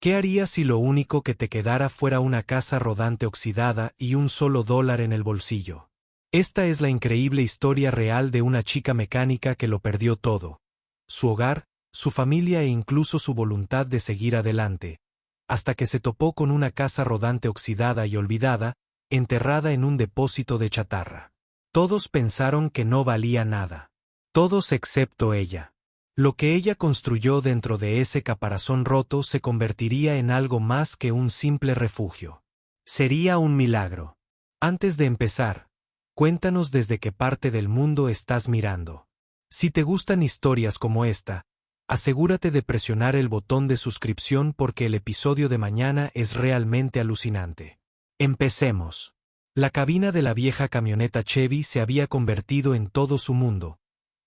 ¿Qué harías si lo único que te quedara fuera una casa rodante oxidada y un solo dólar en el bolsillo? Esta es la increíble historia real de una chica mecánica que lo perdió todo: su hogar, su familia e incluso su voluntad de seguir adelante, hasta que se topó con una casa rodante oxidada y olvidada, enterrada en un depósito de chatarra. Todos pensaron que no valía nada. Todos excepto ella. Lo que ella construyó dentro de ese caparazón roto se convertiría en algo más que un simple refugio. Sería un milagro. Antes de empezar, cuéntanos desde qué parte del mundo estás mirando. Si te gustan historias como esta, asegúrate de presionar el botón de suscripción porque el episodio de mañana es realmente alucinante. Empecemos. La cabina de la vieja camioneta Chevy se había convertido en todo su mundo.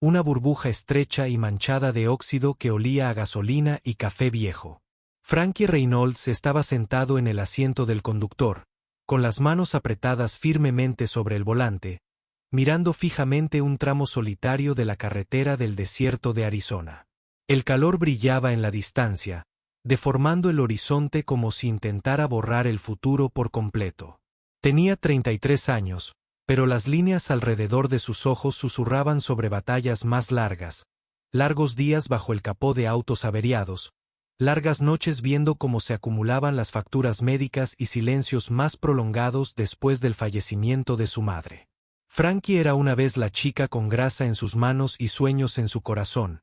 Una burbuja estrecha y manchada de óxido que olía a gasolina y café viejo. Frankie Reynolds estaba sentado en el asiento del conductor, con las manos apretadas firmemente sobre el volante, mirando fijamente un tramo solitario de la carretera del desierto de Arizona. El calor brillaba en la distancia, deformando el horizonte como si intentara borrar el futuro por completo. Tenía 33 años, pero las líneas alrededor de sus ojos susurraban sobre batallas más largas, largos días bajo el capó de autos averiados, largas noches viendo cómo se acumulaban las facturas médicas y silencios más prolongados después del fallecimiento de su madre. Frankie era una vez la chica con grasa en sus manos y sueños en su corazón,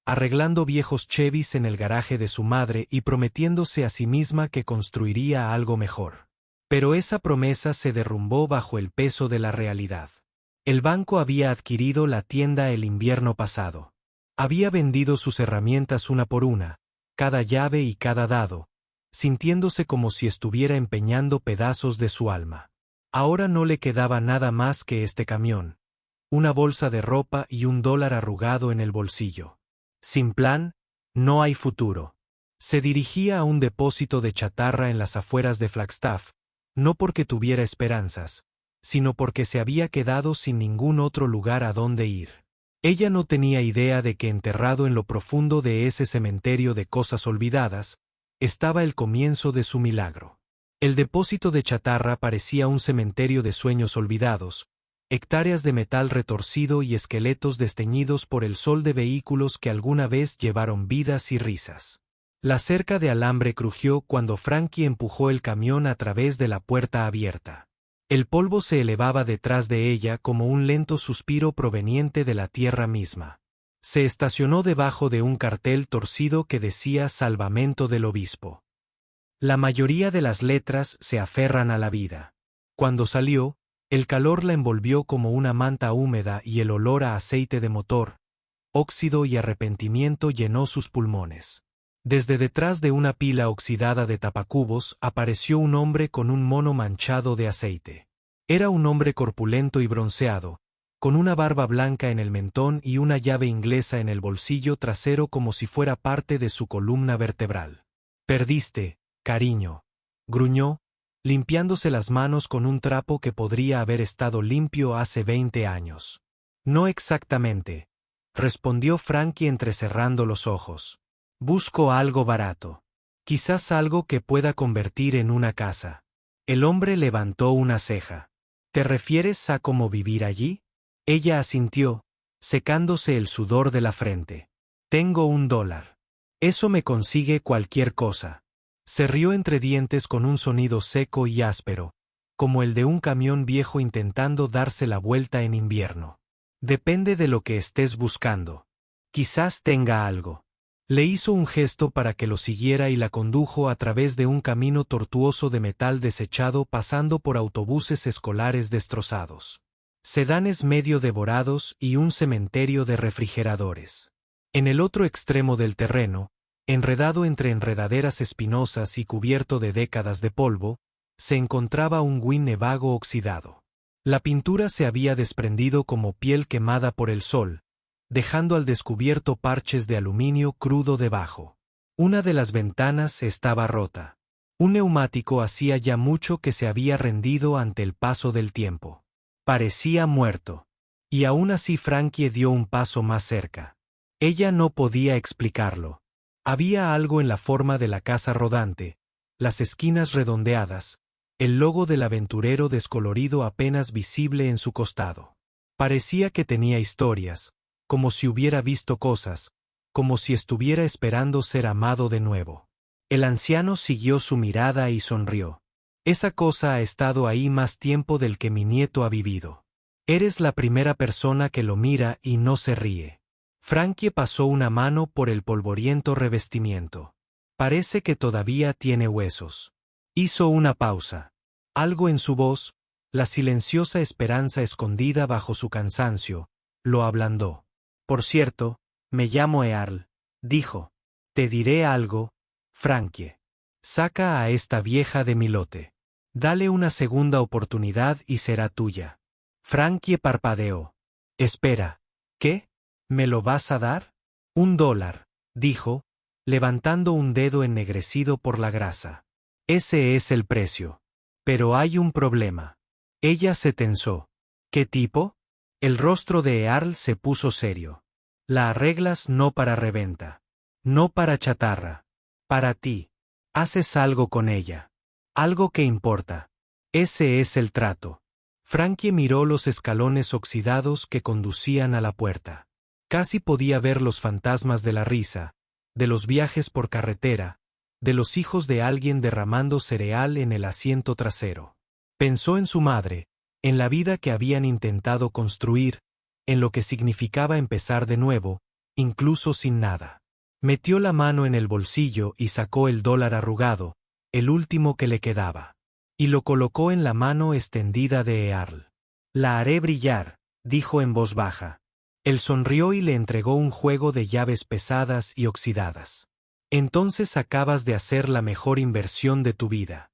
arreglando viejos Chevys en el garaje de su madre y prometiéndose a sí misma que construiría algo mejor. Pero esa promesa se derrumbó bajo el peso de la realidad. El banco había adquirido la tienda el invierno pasado. Había vendido sus herramientas una por una, cada llave y cada dado, sintiéndose como si estuviera empeñando pedazos de su alma. Ahora no le quedaba nada más que este camión, una bolsa de ropa y un dólar arrugado en el bolsillo. Sin plan, no hay futuro. Se dirigía a un depósito de chatarra en las afueras de Flagstaff, no porque tuviera esperanzas, sino porque se había quedado sin ningún otro lugar a donde ir. Ella no tenía idea de que enterrado en lo profundo de ese cementerio de cosas olvidadas, estaba el comienzo de su milagro. El depósito de chatarra parecía un cementerio de sueños olvidados, hectáreas de metal retorcido y esqueletos desteñidos por el sol de vehículos que alguna vez llevaron vidas y risas. La cerca de alambre crujió cuando Frankie empujó el camión a través de la puerta abierta. El polvo se elevaba detrás de ella como un lento suspiro proveniente de la tierra misma. Se estacionó debajo de un cartel torcido que decía Salvamento del Obispo. La mayoría de las letras se aferran a la vida. Cuando salió, el calor la envolvió como una manta húmeda y el olor a aceite de motor, óxido y arrepentimiento llenó sus pulmones. Desde detrás de una pila oxidada de tapacubos apareció un hombre con un mono manchado de aceite. Era un hombre corpulento y bronceado, con una barba blanca en el mentón y una llave inglesa en el bolsillo trasero como si fuera parte de su columna vertebral. «Perdiste, cariño», gruñó, limpiándose las manos con un trapo que podría haber estado limpio hace 20 años. «No exactamente», respondió Frankie entrecerrando los ojos. «Busco algo barato. Quizás algo que pueda convertir en una casa». El hombre levantó una ceja. «¿Te refieres a cómo vivir allí?» Ella asintió, secándose el sudor de la frente. «Tengo $1. Eso me consigue cualquier cosa». Se rió entre dientes con un sonido seco y áspero, como el de un camión viejo intentando darse la vuelta en invierno. «Depende de lo que estés buscando. Quizás tenga algo». Le hizo un gesto para que lo siguiera y la condujo a través de un camino tortuoso de metal desechado pasando por autobuses escolares destrozados, sedanes medio devorados y un cementerio de refrigeradores. En el otro extremo del terreno, enredado entre enredaderas espinosas y cubierto de décadas de polvo, se encontraba un Winnebago oxidado. La pintura se había desprendido como piel quemada por el sol, dejando al descubierto parches de aluminio crudo debajo. Una de las ventanas estaba rota. Un neumático hacía ya mucho que se había rendido ante el paso del tiempo. Parecía muerto. Y aún así Frankie dio un paso más cerca. Ella no podía explicarlo. Había algo en la forma de la casa rodante, las esquinas redondeadas, el logo del aventurero descolorido apenas visible en su costado. Parecía que tenía historias, como si hubiera visto cosas, como si estuviera esperando ser amado de nuevo. El anciano siguió su mirada y sonrió. Esa cosa ha estado ahí más tiempo del que mi nieto ha vivido. Eres la primera persona que lo mira y no se ríe. Frankie pasó una mano por el polvoriento revestimiento. Parece que todavía tiene huesos. Hizo una pausa. Algo en su voz, la silenciosa esperanza escondida bajo su cansancio, lo ablandó. Por cierto, me llamo Earl, dijo. Te diré algo, Frankie. Saca a esta vieja de mi lote. Dale una segunda oportunidad y será tuya. Frankie parpadeó. Espera, ¿qué? ¿Me lo vas a dar? $1, dijo, levantando un dedo ennegrecido por la grasa. Ese es el precio. Pero hay un problema. Ella se tensó. ¿Qué tipo? El rostro de Earl se puso serio. La arreglas no para reventa. No para chatarra. Para ti. Haces algo con ella. Algo que importa. Ese es el trato. Frankie miró los escalones oxidados que conducían a la puerta. Casi podía ver los fantasmas de la risa, de los viajes por carretera, de los hijos de alguien derramando cereal en el asiento trasero. Pensó en su madre, en la vida que habían intentado construir, en lo que significaba empezar de nuevo, incluso sin nada. Metió la mano en el bolsillo y sacó el $1 arrugado, el último que le quedaba. Y lo colocó en la mano extendida de Earl. La haré brillar, dijo en voz baja. Él sonrió y le entregó un juego de llaves pesadas y oxidadas. Entonces acabas de hacer la mejor inversión de tu vida.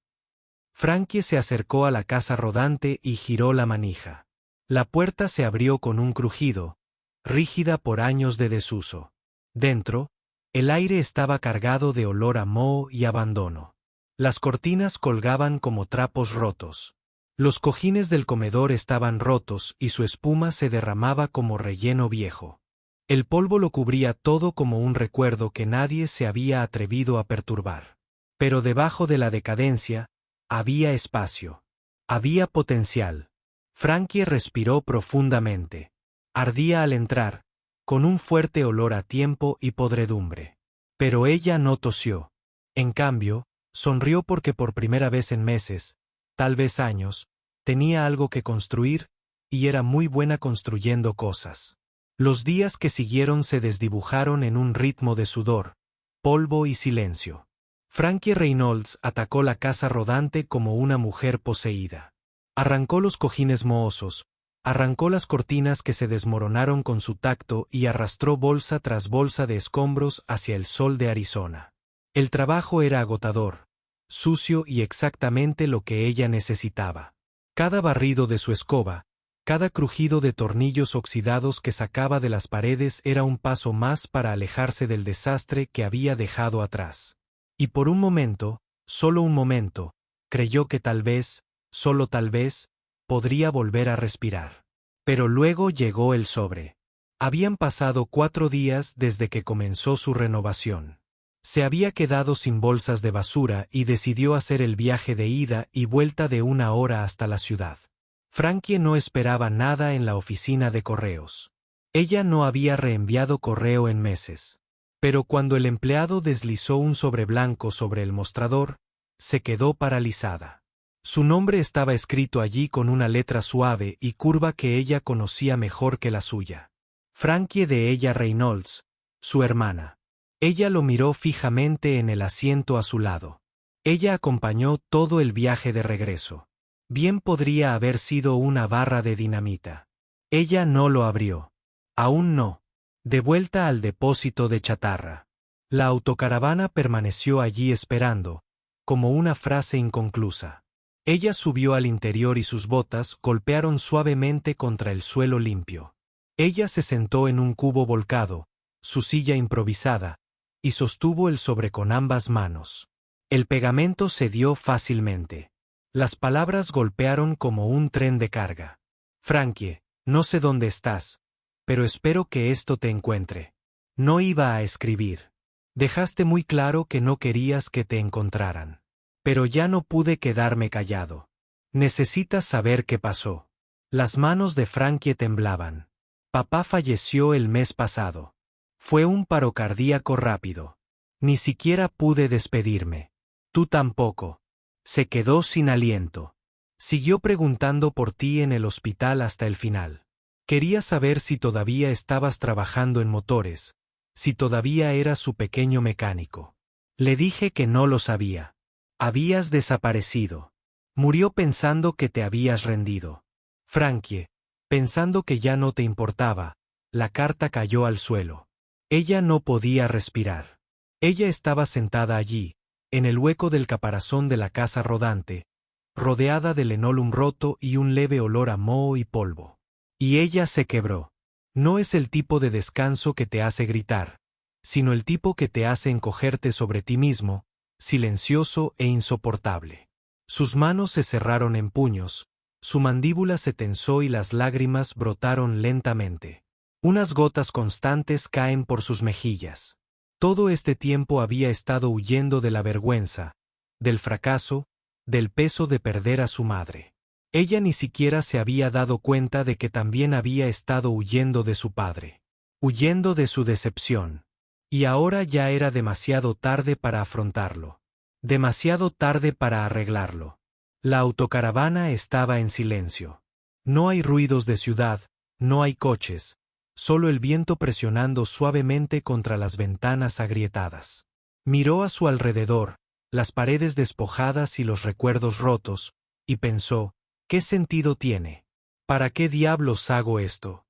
Frankie se acercó a la casa rodante y giró la manija. La puerta se abrió con un crujido, rígida por años de desuso. Dentro, el aire estaba cargado de olor a moho y abandono. Las cortinas colgaban como trapos rotos. Los cojines del comedor estaban rotos y su espuma se derramaba como relleno viejo. El polvo lo cubría todo como un recuerdo que nadie se había atrevido a perturbar. Pero debajo de la decadencia, había espacio. Había potencial. Frankie respiró profundamente. Ardía al entrar, con un fuerte olor a tiempo y podredumbre. Pero ella no tosió. En cambio, sonrió porque por primera vez en meses, tal vez años, tenía algo que construir, y era muy buena construyendo cosas. Los días que siguieron se desdibujaron en un ritmo de sudor, polvo y silencio. Frankie Reynolds atacó la casa rodante como una mujer poseída. Arrancó los cojines mohosos, arrancó las cortinas que se desmoronaron con su tacto y arrastró bolsa tras bolsa de escombros hacia el sol de Arizona. El trabajo era agotador, sucio y exactamente lo que ella necesitaba. Cada barrido de su escoba, cada crujido de tornillos oxidados que sacaba de las paredes era un paso más para alejarse del desastre que había dejado atrás. Y por un momento, solo un momento, creyó que tal vez, solo tal vez, podría volver a respirar. Pero luego llegó el sobre. Habían pasado 4 días desde que comenzó su renovación. Se había quedado sin bolsas de basura y decidió hacer el viaje de ida y vuelta de 1 hora hasta la ciudad. Frankie no esperaba nada en la oficina de correos. Ella no había reenviado correo en meses. Pero cuando el empleado deslizó un sobre blanco sobre el mostrador, se quedó paralizada. Su nombre estaba escrito allí con una letra suave y curva que ella conocía mejor que la suya. Frankie de ella Reynolds, su hermana. Ella lo miró fijamente en el asiento a su lado. Ella acompañó todo el viaje de regreso. Bien podría haber sido una barra de dinamita. Ella no lo abrió. Aún no. De vuelta al depósito de chatarra. La autocaravana permaneció allí esperando, como una frase inconclusa. Ella subió al interior y sus botas golpearon suavemente contra el suelo limpio. Ella se sentó en un cubo volcado, su silla improvisada, y sostuvo el sobre con ambas manos. El pegamento cedió fácilmente. Las palabras golpearon como un tren de carga. Frankie, no sé dónde estás, pero espero que esto te encuentre. No iba a escribir. Dejaste muy claro que no querías que te encontraran. Pero ya no pude quedarme callado. Necesitas saber qué pasó. Las manos de Frankie temblaban. Papá falleció el mes pasado. Fue un paro cardíaco rápido. Ni siquiera pude despedirme. Tú tampoco. Se quedó sin aliento. Siguió preguntando por ti en el hospital hasta el final. Quería saber si todavía estabas trabajando en motores, si todavía eras su pequeño mecánico. Le dije que no lo sabía. Habías desaparecido. Murió pensando que te habías rendido. Frankie, pensando que ya no te importaba, la carta cayó al suelo. Ella no podía respirar. Ella estaba sentada allí, en el hueco del caparazón de la casa rodante, rodeada de linóleo roto y un leve olor a moho y polvo. Y ella se quebró. No es el tipo de descanso que te hace gritar, sino el tipo que te hace encogerte sobre ti mismo, silencioso e insoportable. Sus manos se cerraron en puños, su mandíbula se tensó y las lágrimas brotaron lentamente. Unas gotas constantes caen por sus mejillas. Todo este tiempo había estado huyendo de la vergüenza, del fracaso, del peso de perder a su madre. Ella ni siquiera se había dado cuenta de que también había estado huyendo de su padre, huyendo de su decepción. Y ahora ya era demasiado tarde para afrontarlo. Demasiado tarde para arreglarlo. La autocaravana estaba en silencio. No hay ruidos de ciudad, no hay coches, solo el viento presionando suavemente contra las ventanas agrietadas. Miró a su alrededor, las paredes despojadas y los recuerdos rotos, y pensó, ¿qué sentido tiene? ¿Para qué diablos hago esto?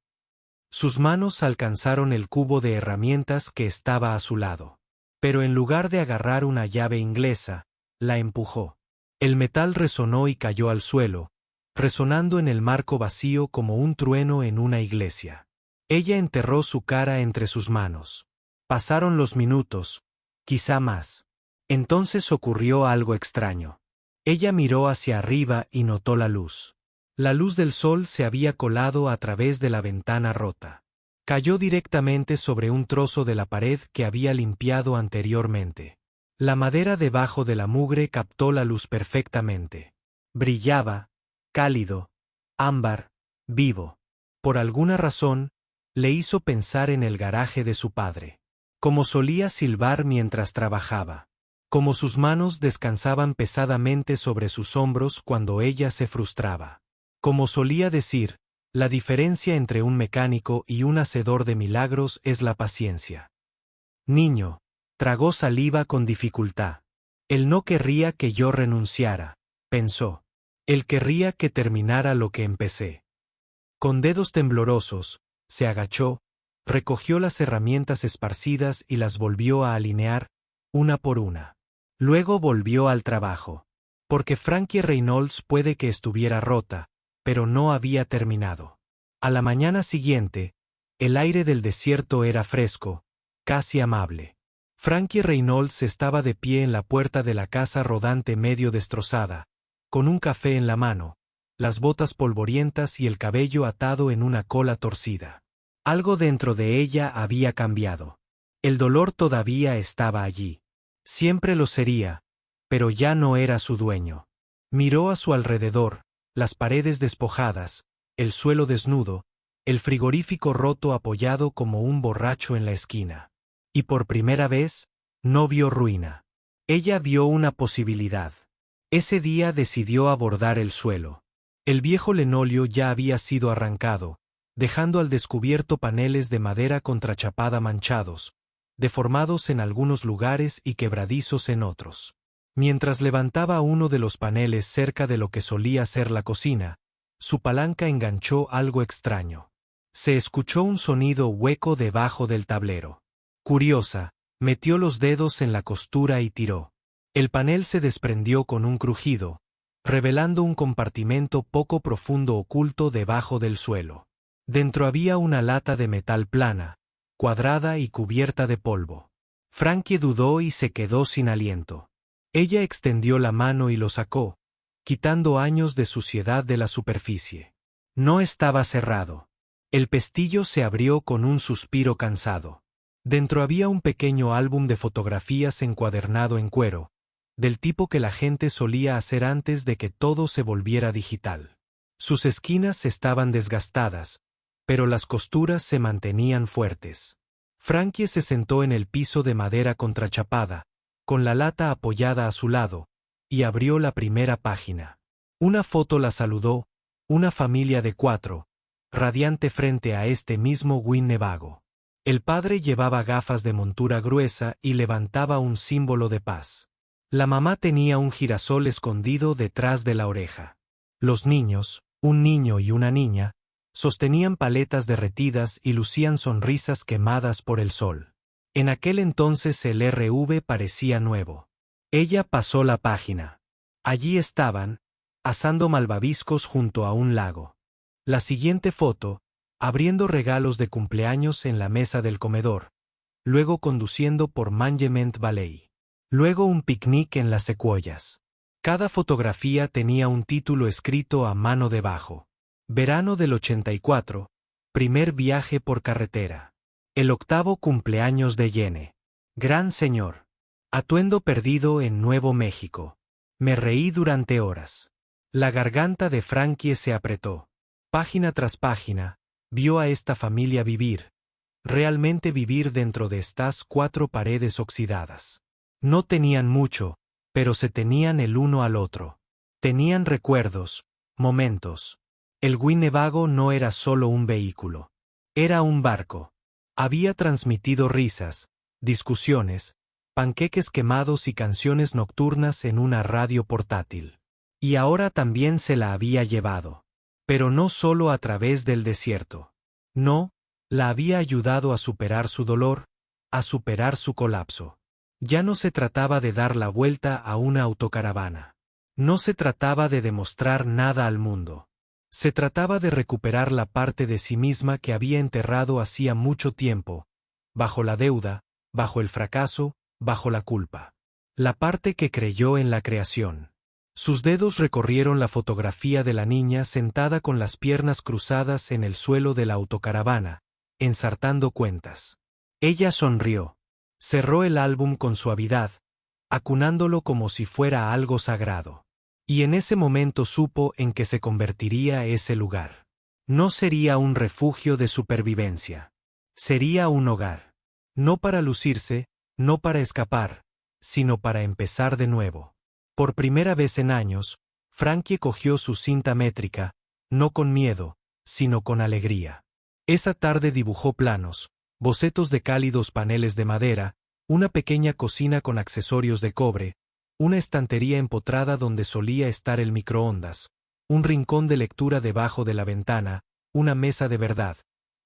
Sus manos alcanzaron el cubo de herramientas que estaba a su lado. Pero en lugar de agarrar una llave inglesa, la empujó. El metal resonó y cayó al suelo, resonando en el marco vacío como un trueno en una iglesia. Ella enterró su cara entre sus manos. Pasaron los minutos, quizá más. Entonces ocurrió algo extraño. Ella miró hacia arriba y notó la luz. La luz del sol se había colado a través de la ventana rota. Cayó directamente sobre un trozo de la pared que había limpiado anteriormente. La madera debajo de la mugre captó la luz perfectamente. Brillaba, cálido, ámbar, vivo. Por alguna razón, le hizo pensar en el garaje de su padre. Como solía silbar mientras trabajaba. Como sus manos descansaban pesadamente sobre sus hombros cuando ella se frustraba. Como solía decir, la diferencia entre un mecánico y un hacedor de milagros es la paciencia. Niño, tragó saliva con dificultad. Él no querría que yo renunciara, pensó. Él querría que terminara lo que empecé. Con dedos temblorosos, se agachó, recogió las herramientas esparcidas y las volvió a alinear, una por una. Luego volvió al trabajo. Porque Frankie Reynolds puede que estuviera rota, pero no había terminado. A la mañana siguiente, el aire del desierto era fresco, casi amable. Frankie Reynolds estaba de pie en la puerta de la casa rodante medio destrozada, con un café en la mano, las botas polvorientas y el cabello atado en una cola torcida. Algo dentro de ella había cambiado. El dolor todavía estaba allí. Siempre lo sería, pero ya no era su dueño. Miró a su alrededor, las paredes despojadas, el suelo desnudo, el frigorífico roto apoyado como un borracho en la esquina. Y por primera vez, no vio ruina. Ella vio una posibilidad. Ese día decidió abordar el suelo. El viejo linóleo ya había sido arrancado, dejando al descubierto paneles de madera contrachapada manchados, deformados en algunos lugares y quebradizos en otros. Mientras levantaba uno de los paneles cerca de lo que solía ser la cocina, su palanca enganchó algo extraño. Se escuchó un sonido hueco debajo del tablero. Curiosa, metió los dedos en la costura y tiró. El panel se desprendió con un crujido, revelando un compartimento poco profundo oculto debajo del suelo. Dentro había una lata de metal plana, cuadrada y cubierta de polvo. Frankie dudó y se quedó sin aliento. Ella extendió la mano y lo sacó, quitando años de suciedad de la superficie. No estaba cerrado. El pestillo se abrió con un suspiro cansado. Dentro había un pequeño álbum de fotografías encuadernado en cuero, del tipo que la gente solía hacer antes de que todo se volviera digital. Sus esquinas estaban desgastadas, pero las costuras se mantenían fuertes. Frankie se sentó en el piso de madera contrachapada, con la lata apoyada a su lado, y abrió la primera página. Una foto la saludó, una familia de 4, radiante frente a este mismo Winnebago. El padre llevaba gafas de montura gruesa y levantaba un símbolo de paz. La mamá tenía un girasol escondido detrás de la oreja. Los niños, un niño y una niña, sostenían paletas derretidas y lucían sonrisas quemadas por el sol. En aquel entonces el RV parecía nuevo. Ella pasó la página. Allí estaban, asando malvaviscos junto a un lago. La siguiente foto, abriendo regalos de cumpleaños en la mesa del comedor, luego conduciendo por Monument Valley. Luego un picnic en las secuoyas. Cada fotografía tenía un título escrito a mano debajo. Verano del 84, primer viaje por carretera. El 8º cumpleaños de Jene. Gran señor. Atuendo perdido en Nuevo México. Me reí durante horas. La garganta de Frankie se apretó. Página tras página, vio a esta familia vivir, realmente vivir dentro de estas 4 paredes oxidadas. No tenían mucho, pero se tenían el uno al otro. Tenían recuerdos, momentos. El Winnebago no era solo un vehículo. Era un barco. Había transmitido risas, discusiones, panqueques quemados y canciones nocturnas en una radio portátil. Y ahora también se la había llevado. Pero no solo a través del desierto. No, la había ayudado a superar su dolor, a superar su colapso. Ya no se trataba de dar la vuelta a una autocaravana. No se trataba de demostrar nada al mundo. Se trataba de recuperar la parte de sí misma que había enterrado hacía mucho tiempo, bajo la deuda, bajo el fracaso, bajo la culpa. La parte que creyó en la creación. Sus dedos recorrieron la fotografía de la niña sentada con las piernas cruzadas en el suelo de la autocaravana, ensartando cuentas. Ella sonrió. Cerró el álbum con suavidad, acunándolo como si fuera algo sagrado. Y en ese momento supo en qué se convertiría ese lugar. No sería un refugio de supervivencia. Sería un hogar. No para lucirse, no para escapar, sino para empezar de nuevo. Por primera vez en años, Frankie cogió su cinta métrica, no con miedo, sino con alegría. Esa tarde dibujó planos, bocetos de cálidos paneles de madera, una pequeña cocina con accesorios de cobre, una estantería empotrada donde solía estar el microondas, un rincón de lectura debajo de la ventana, una mesa de verdad,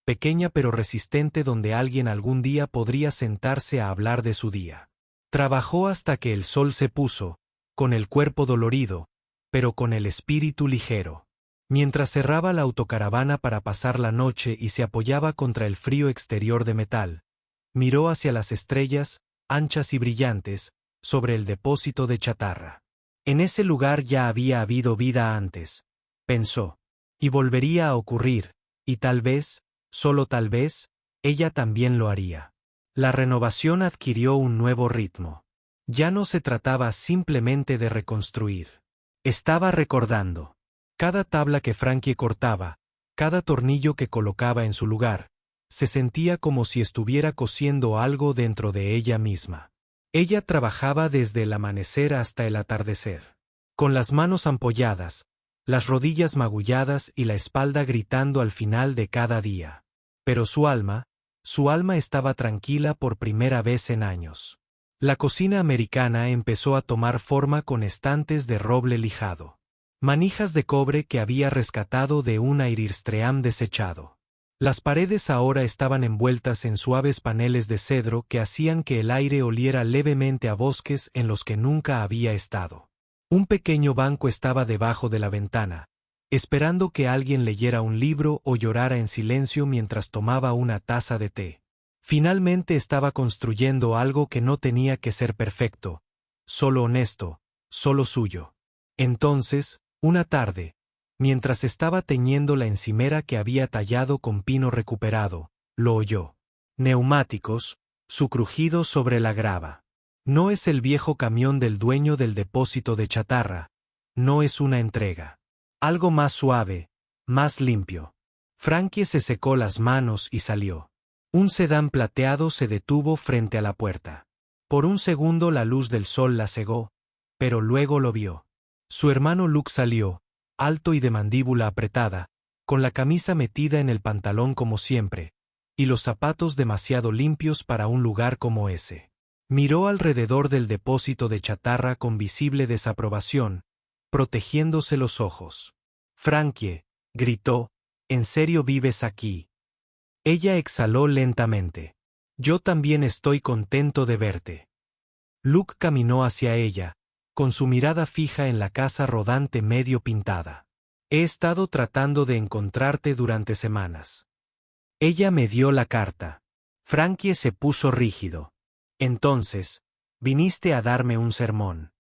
pequeña pero resistente donde alguien algún día podría sentarse a hablar de su día. Trabajó hasta que el sol se puso, con el cuerpo dolorido, pero con el espíritu ligero. Mientras cerraba la autocaravana para pasar la noche y se apoyaba contra el frío exterior de metal, miró hacia las estrellas, anchas y brillantes, sobre el depósito de chatarra. En ese lugar ya había habido vida antes, pensó, y volvería a ocurrir, y tal vez, solo tal vez, ella también lo haría. La renovación adquirió un nuevo ritmo. Ya no se trataba simplemente de reconstruir. Estaba recordando. Cada tabla que Frankie cortaba, cada tornillo que colocaba en su lugar, se sentía como si estuviera cosiendo algo dentro de ella misma. Ella trabajaba desde el amanecer hasta el atardecer. Con las manos ampolladas, las rodillas magulladas y la espalda gritando al final de cada día. Pero su alma estaba tranquila por primera vez en años. La cocina americana empezó a tomar forma con estantes de roble lijado. Manijas de cobre que había rescatado de un Airstream desechado. Las paredes ahora estaban envueltas en suaves paneles de cedro que hacían que el aire oliera levemente a bosques en los que nunca había estado. Un pequeño banco estaba debajo de la ventana, esperando que alguien leyera un libro o llorara en silencio mientras tomaba una taza de té. Finalmente estaba construyendo algo que no tenía que ser perfecto, solo honesto, solo suyo. Entonces, una tarde, mientras estaba teñiendo la encimera que había tallado con pino recuperado, lo oyó. Neumáticos, su crujido sobre la grava. No es el viejo camión del dueño del depósito de chatarra, no es una entrega. Algo más suave, más limpio. Frankie se secó las manos y salió. Un sedán plateado se detuvo frente a la puerta. Por un segundo la luz del sol la cegó, pero luego lo vio. Su hermano Luke salió, alto y de mandíbula apretada, con la camisa metida en el pantalón como siempre, y los zapatos demasiado limpios para un lugar como ese. Miró alrededor del depósito de chatarra con visible desaprobación, protegiéndose los ojos. «Frankie», gritó, «¿en serio vives aquí?» Ella exhaló lentamente. «Yo también estoy contento de verte». Luke caminó hacia ella, con su mirada fija en la casa rodante medio pintada. «He estado tratando de encontrarte durante semanas». Ella me dio la carta. Frankie se puso rígido. «Entonces, viniste a darme un sermón».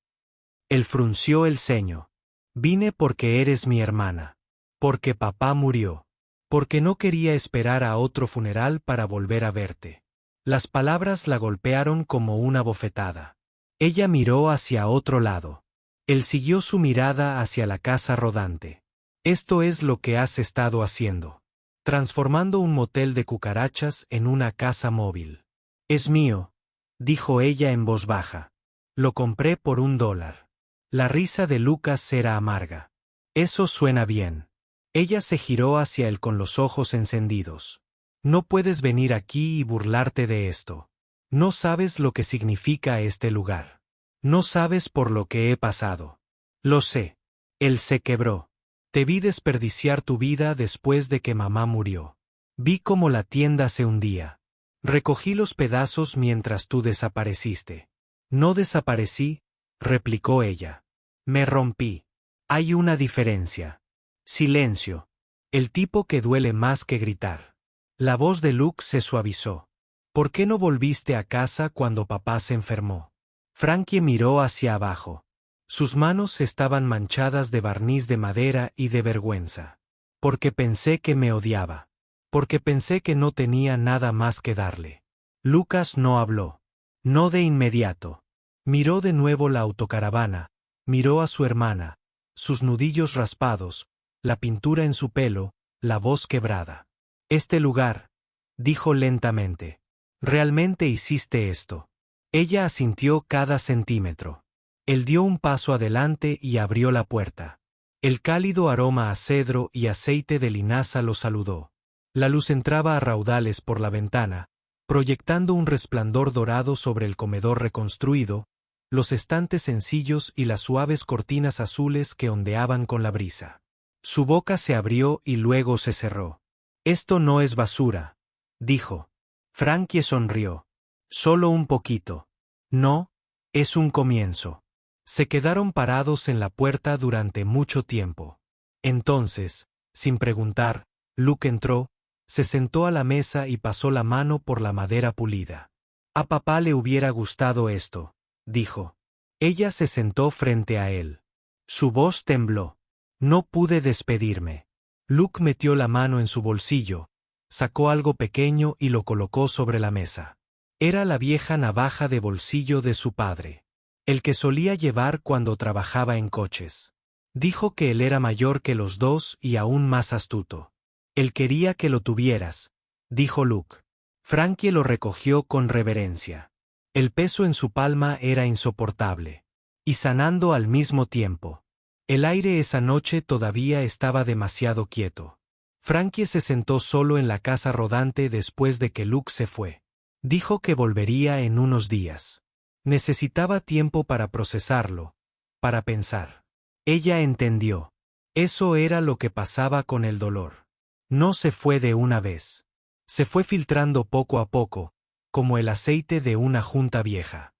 Él frunció el ceño. «Vine porque eres mi hermana. Porque papá murió. Porque no quería esperar a otro funeral para volver a verte». Las palabras la golpearon como una bofetada. Ella miró hacia otro lado. Él siguió su mirada hacia la casa rodante. «Esto es lo que has estado haciendo. Transformando un motel de cucarachas en una casa móvil». «Es mío», dijo ella en voz baja. «Lo compré por $1». La risa de Lucas era amarga. «Eso suena bien». Ella se giró hacia él con los ojos encendidos. «No puedes venir aquí y burlarte de esto. No sabes lo que significa este lugar. No sabes por lo que he pasado». «Lo sé». Él se quebró. «Te vi desperdiciar tu vida después de que mamá murió. Vi cómo la tienda se hundía. Recogí los pedazos mientras tú desapareciste». «No desaparecí», replicó ella. «Me rompí. Hay una diferencia». Silencio. El tipo que duele más que gritar. La voz de Luke se suavizó. «¿Por qué no volviste a casa cuando papá se enfermó?» Frankie miró hacia abajo. Sus manos estaban manchadas de barniz de madera y de vergüenza. «Porque pensé que me odiaba. Porque pensé que no tenía nada más que darle». Lucas no habló. No de inmediato. Miró de nuevo la autocaravana, miró a su hermana, sus nudillos raspados, la pintura en su pelo, la voz quebrada. «Este lugar», dijo lentamente. «Realmente hiciste esto». Ella asintió cada centímetro. Él dio un paso adelante y abrió la puerta. El cálido aroma a cedro y aceite de linaza lo saludó. La luz entraba a raudales por la ventana, proyectando un resplandor dorado sobre el comedor reconstruido, los estantes sencillos y las suaves cortinas azules que ondeaban con la brisa. Su boca se abrió y luego se cerró. «Esto no es basura», dijo. Frankie sonrió. «Solo un poquito». «No, es un comienzo». Se quedaron parados en la puerta durante mucho tiempo. Entonces, sin preguntar, Luke entró, se sentó a la mesa y pasó la mano por la madera pulida. «A papá le hubiera gustado esto», dijo. Ella se sentó frente a él. Su voz tembló. «No pude despedirme». Luke metió la mano en su bolsillo, sacó algo pequeño y lo colocó sobre la mesa. Era la vieja navaja de bolsillo de su padre. El que solía llevar cuando trabajaba en coches. Dijo que él era mayor que los dos y aún más astuto. «Él quería que lo tuvieras», dijo Luke. Frankie lo recogió con reverencia. El peso en su palma era insoportable. Y sanando al mismo tiempo. El aire esa noche todavía estaba demasiado quieto. Frankie se sentó solo en la casa rodante después de que Luke se fue. Dijo que volvería en unos días. Necesitaba tiempo para procesarlo, para pensar. Ella entendió. Eso era lo que pasaba con el dolor. No se fue de una vez. Se fue filtrando poco a poco, como el aceite de una junta vieja.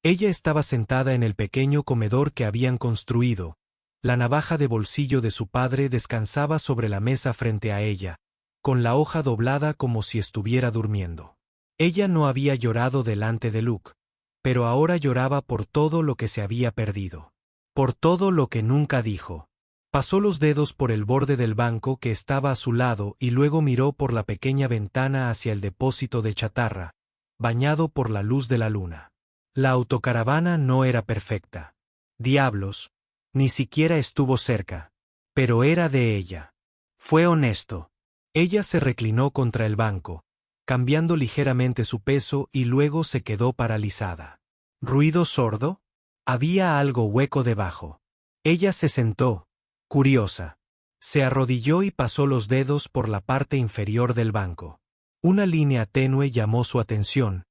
Ella estaba sentada en el pequeño comedor que habían construido. La navaja de bolsillo de su padre descansaba sobre la mesa frente a ella, con la hoja doblada como si estuviera durmiendo. Ella no había llorado delante de Luke, pero ahora lloraba por todo lo que se había perdido. Por todo lo que nunca dijo. Pasó los dedos por el borde del banco que estaba a su lado y luego miró por la pequeña ventana hacia el depósito de chatarra, bañado por la luz de la luna. La autocaravana no era perfecta. Diablos, ni siquiera estuvo cerca. Pero era de ella. Fue honesto. Ella se reclinó contra el banco, cambiando ligeramente su peso y luego se quedó paralizada. ¿Ruido sordo? Había algo hueco debajo. Ella se sentó, curiosa. Se arrodilló y pasó los dedos por la parte inferior del banco. Una línea tenue llamó su atención,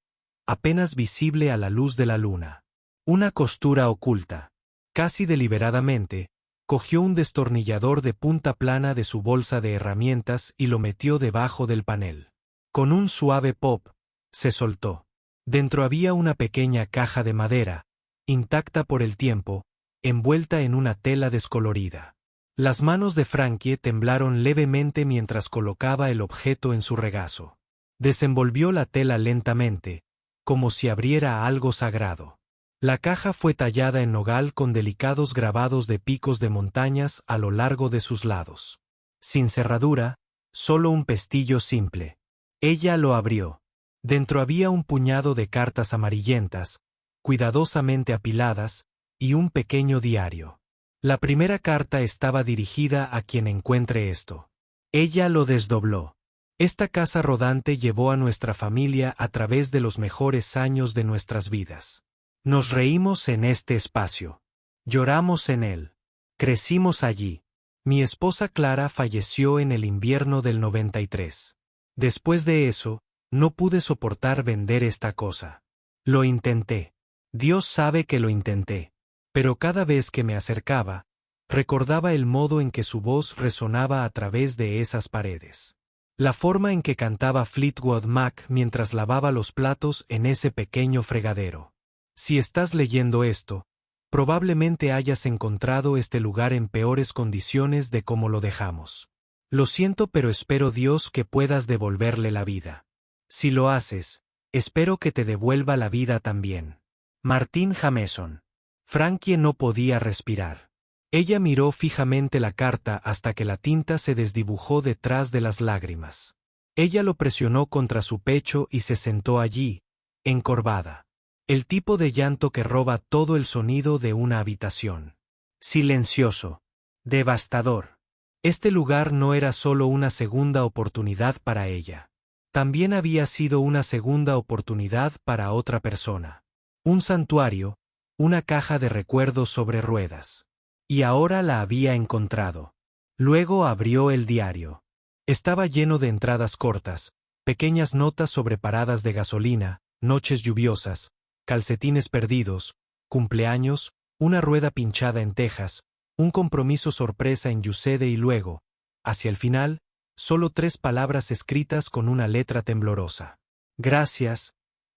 apenas visible a la luz de la luna. Una costura oculta. Casi deliberadamente, cogió un destornillador de punta plana de su bolsa de herramientas y lo metió debajo del panel. Con un suave pop, se soltó. Dentro había una pequeña caja de madera, intacta por el tiempo, envuelta en una tela descolorida. Las manos de Frankie temblaron levemente mientras colocaba el objeto en su regazo. Desenvolvió la tela lentamente, como si abriera algo sagrado. La caja fue tallada en nogal con delicados grabados de picos de montañas a lo largo de sus lados. Sin cerradura, solo un pestillo simple. Ella lo abrió. Dentro había un puñado de cartas amarillentas, cuidadosamente apiladas, y un pequeño diario. La primera carta estaba dirigida a quien encuentre esto. Ella lo desdobló. Esta casa rodante llevó a nuestra familia a través de los mejores años de nuestras vidas. Nos reímos en este espacio. Lloramos en él. Crecimos allí. Mi esposa Clara falleció en el invierno del 93. Después de eso, no pude soportar vender esta cosa. Lo intenté. Dios sabe que lo intenté. Pero cada vez que me acercaba, recordaba el modo en que su voz resonaba a través de esas paredes. La forma en que cantaba Fleetwood Mac mientras lavaba los platos en ese pequeño fregadero. Si estás leyendo esto, probablemente hayas encontrado este lugar en peores condiciones de como lo dejamos. Lo siento, pero espero Dios que puedas devolverle la vida. Si lo haces, espero que te devuelva la vida también. Martín Jameson. Frankie no podía respirar. Ella miró fijamente la carta hasta que la tinta se desdibujó detrás de las lágrimas. Ella lo presionó contra su pecho y se sentó allí, encorvada. El tipo de llanto que roba todo el sonido de una habitación. Silencioso. Devastador. Este lugar no era solo una segunda oportunidad para ella. También había sido una segunda oportunidad para otra persona. Un santuario, una caja de recuerdos sobre ruedas. Y ahora la había encontrado. Luego abrió el diario. Estaba lleno de entradas cortas, pequeñas notas sobre paradas de gasolina, noches lluviosas, calcetines perdidos, cumpleaños, una rueda pinchada en Texas, un compromiso sorpresa en Yusede y luego, hacia el final, solo 3 palabras escritas con una letra temblorosa. Gracias,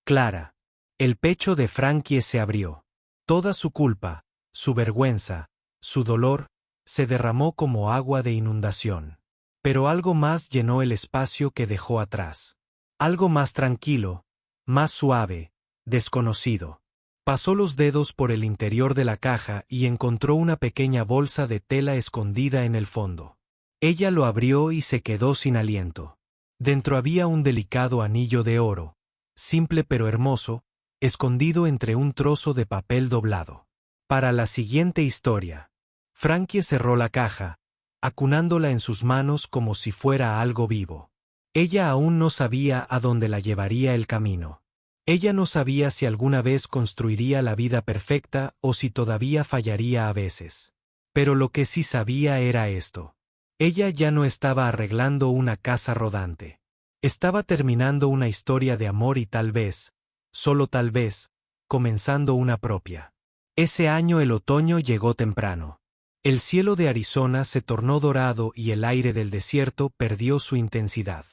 Clara. El pecho de Frankie se abrió. Toda su culpa, su vergüenza, su dolor, se derramó como agua de inundación. Pero algo más llenó el espacio que dejó atrás. Algo más tranquilo, más suave, desconocido. Pasó los dedos por el interior de la caja y encontró una pequeña bolsa de tela escondida en el fondo. Ella lo abrió y se quedó sin aliento. Dentro había un delicado anillo de oro, simple pero hermoso, escondido entre un trozo de papel doblado. Para la siguiente historia. Frankie cerró la caja, acunándola en sus manos como si fuera algo vivo. Ella aún no sabía a dónde la llevaría el camino. Ella no sabía si alguna vez construiría la vida perfecta o si todavía fallaría a veces. Pero lo que sí sabía era esto. Ella ya no estaba arreglando una casa rodante. Estaba terminando una historia de amor y tal vez, solo tal vez, comenzando una propia. Ese año el otoño llegó temprano. El cielo de Arizona se tornó dorado y el aire del desierto perdió su intensidad.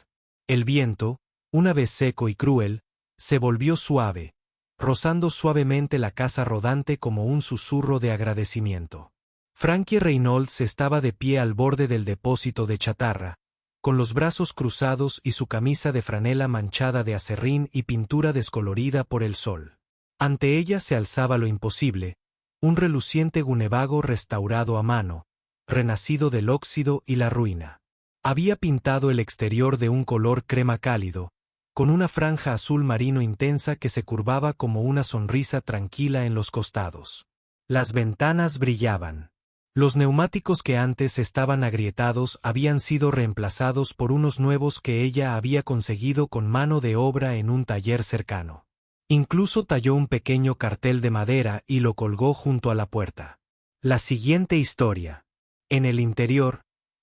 El viento, una vez seco y cruel, se volvió suave, rozando suavemente la casa rodante como un susurro de agradecimiento. Frankie Reynolds estaba de pie al borde del depósito de chatarra, con los brazos cruzados y su camisa de franela manchada de acerrín y pintura descolorida por el sol. Ante ella se alzaba lo imposible, un reluciente Gunevago restaurado a mano, renacido del óxido y la ruina. Había pintado el exterior de un color crema cálido, con una franja azul marino intensa que se curvaba como una sonrisa tranquila en los costados. Las ventanas brillaban. Los neumáticos que antes estaban agrietados habían sido reemplazados por unos nuevos que ella había conseguido con mano de obra en un taller cercano. Incluso talló un pequeño cartel de madera y lo colgó junto a la puerta. La siguiente historia. En el interior,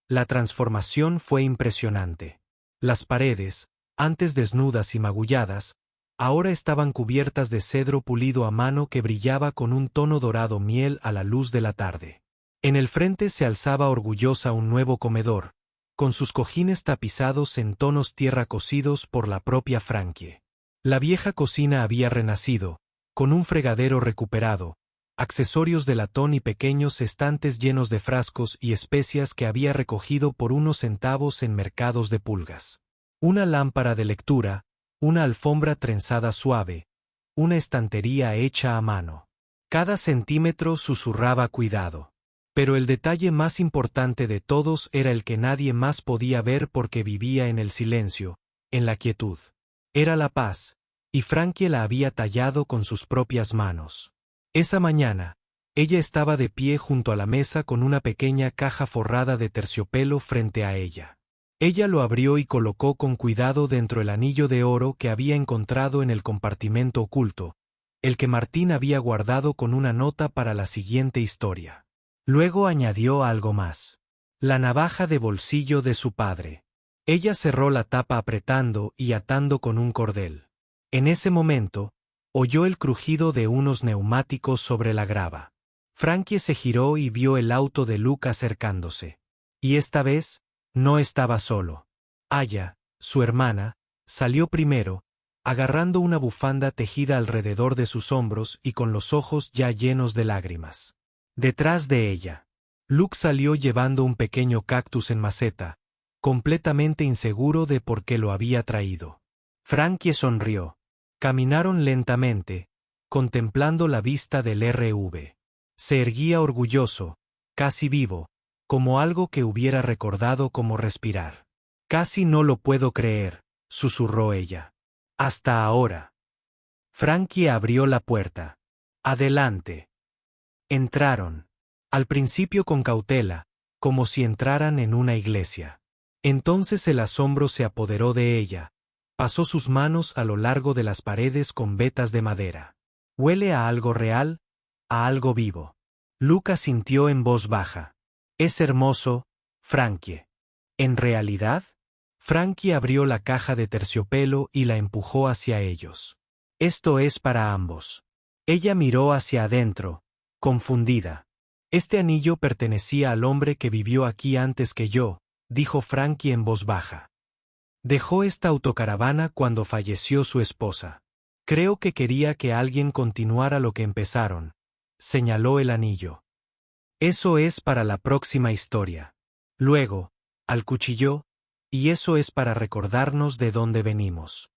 la transformación fue impresionante. Las paredes, antes desnudas y magulladas, ahora estaban cubiertas de cedro pulido a mano que brillaba con un tono dorado miel a la luz de la tarde. En el frente se alzaba orgullosa un nuevo comedor, con sus cojines tapizados en tonos tierra cosidos por la propia Frankie. La vieja cocina había renacido, con un fregadero recuperado, accesorios de latón y pequeños estantes llenos de frascos y especias que había recogido por unos centavos en mercados de pulgas. Una lámpara de lectura, una alfombra trenzada suave, una estantería hecha a mano. Cada centímetro susurraba cuidado. Pero el detalle más importante de todos era el que nadie más podía ver porque vivía en el silencio, en la quietud. Era la paz, y Frankie la había tallado con sus propias manos. Esa mañana, ella estaba de pie junto a la mesa con una pequeña caja forrada de terciopelo frente a ella. Ella lo abrió y colocó con cuidado dentro el anillo de oro que había encontrado en el compartimento oculto, el que Martín había guardado con una nota para la siguiente historia. Luego añadió algo más. La navaja de bolsillo de su padre. Ella cerró la tapa apretando y atando con un cordel. En ese momento, oyó el crujido de unos neumáticos sobre la grava. Frankie se giró y vio el auto de Luke acercándose. Y esta vez, no estaba solo. Aya, su hermana, salió primero, agarrando una bufanda tejida alrededor de sus hombros y con los ojos ya llenos de lágrimas. Detrás de ella, Luke salió llevando un pequeño cactus en maceta, completamente inseguro de por qué lo había traído. Frankie sonrió. Caminaron lentamente, contemplando la vista del RV. Se erguía orgulloso, casi vivo, como algo que hubiera recordado cómo respirar. Casi no lo puedo creer, susurró ella. Hasta ahora. Frankie abrió la puerta. Adelante. Entraron. Al principio con cautela, como si entraran en una iglesia. Entonces el asombro se apoderó de ella. Pasó sus manos a lo largo de las paredes con vetas de madera. Huele a algo real, a algo vivo. Luke asintió en voz baja. Es hermoso, Frankie. ¿En realidad? Frankie abrió la caja de terciopelo y la empujó hacia ellos. Esto es para ambos. Ella miró hacia adentro, confundida. Este anillo pertenecía al hombre que vivió aquí antes que yo, dijo Frankie en voz baja. Dejó esta autocaravana cuando falleció su esposa. Creo que quería que alguien continuara lo que empezaron, señaló el anillo. Eso es para la próxima historia. Luego, acuchilló, y eso es para recordarnos de dónde venimos.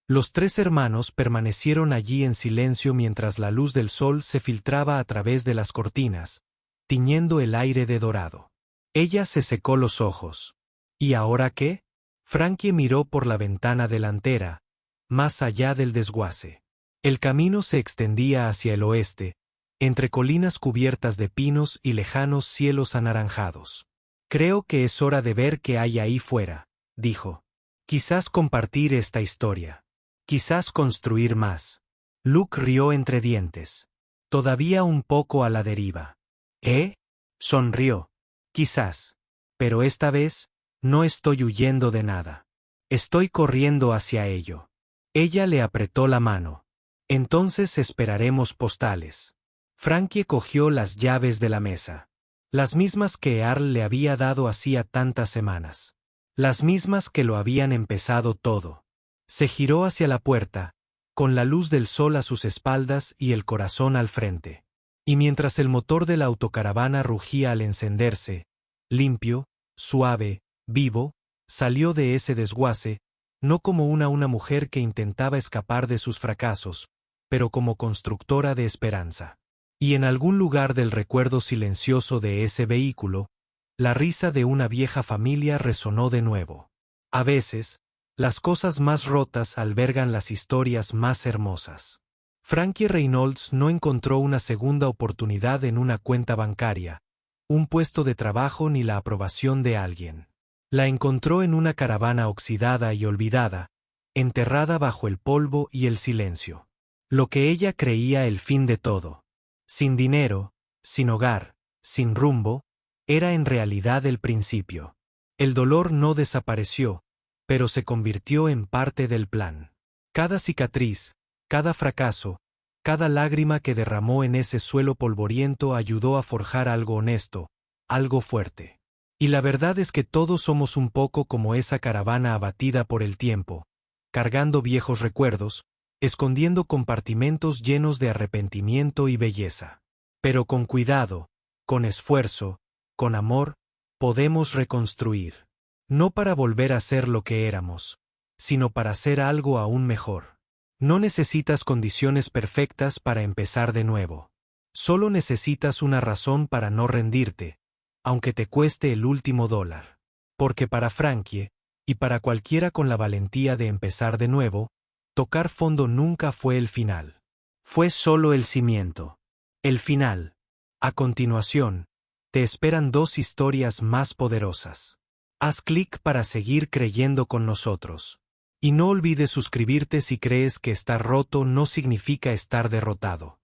Los tres hermanos permanecieron allí en silencio mientras la luz del sol se filtraba a través de las cortinas, tiñendo el aire de dorado. Ella se secó los ojos. ¿Y ahora qué? Frankie miró por la ventana delantera, más allá del desguace. El camino se extendía hacia el oeste, entre colinas cubiertas de pinos y lejanos cielos anaranjados. Creo que es hora de ver qué hay ahí fuera, dijo. Quizás compartir esta historia. Quizás construir más. Luke rió entre dientes. Todavía un poco a la deriva. ¿Eh? Sonrió. Quizás. Pero esta vez, no estoy huyendo de nada. Estoy corriendo hacia ello. Ella le apretó la mano. Entonces esperaremos postales. Frankie cogió las llaves de la mesa. Las mismas que Earl le había dado hacía tantas semanas. Las mismas que lo habían empezado todo. Se giró hacia la puerta, con la luz del sol a sus espaldas y el corazón al frente. Y mientras el motor de la autocaravana rugía al encenderse, limpio, suave, vivo, salió de ese desguace, no como una mujer que intentaba escapar de sus fracasos, pero como constructora de esperanza. Y en algún lugar del recuerdo silencioso de ese vehículo, la risa de una vieja familia resonó de nuevo. A veces, Las cosas más rotas albergan las historias más hermosas. Frankie Reynolds no encontró una segunda oportunidad en una cuenta bancaria, un puesto de trabajo ni la aprobación de alguien. La encontró en una caravana oxidada y olvidada, enterrada bajo el polvo y el silencio. Lo que ella creía el fin de todo. Sin dinero, sin hogar, sin rumbo, era en realidad el principio. El dolor no desapareció, pero se convirtió en parte del plan. Cada cicatriz, cada fracaso, cada lágrima que derramó en ese suelo polvoriento ayudó a forjar algo honesto, algo fuerte. Y la verdad es que todos somos un poco como esa caravana abatida por el tiempo, cargando viejos recuerdos, escondiendo compartimentos llenos de arrepentimiento y belleza. Pero con cuidado, con esfuerzo, con amor, podemos reconstruir. No para volver a ser lo que éramos, sino para ser algo aún mejor. No necesitas condiciones perfectas para empezar de nuevo. Solo necesitas una razón para no rendirte, aunque te cueste el último dólar. Porque para Frankie, y para cualquiera con la valentía de empezar de nuevo, tocar fondo nunca fue el final. Fue solo el cimiento. El final. A continuación, te esperan dos historias más poderosas. Haz clic para seguir creyendo con nosotros. Y no olvides suscribirte si crees que estar roto no significa estar derrotado.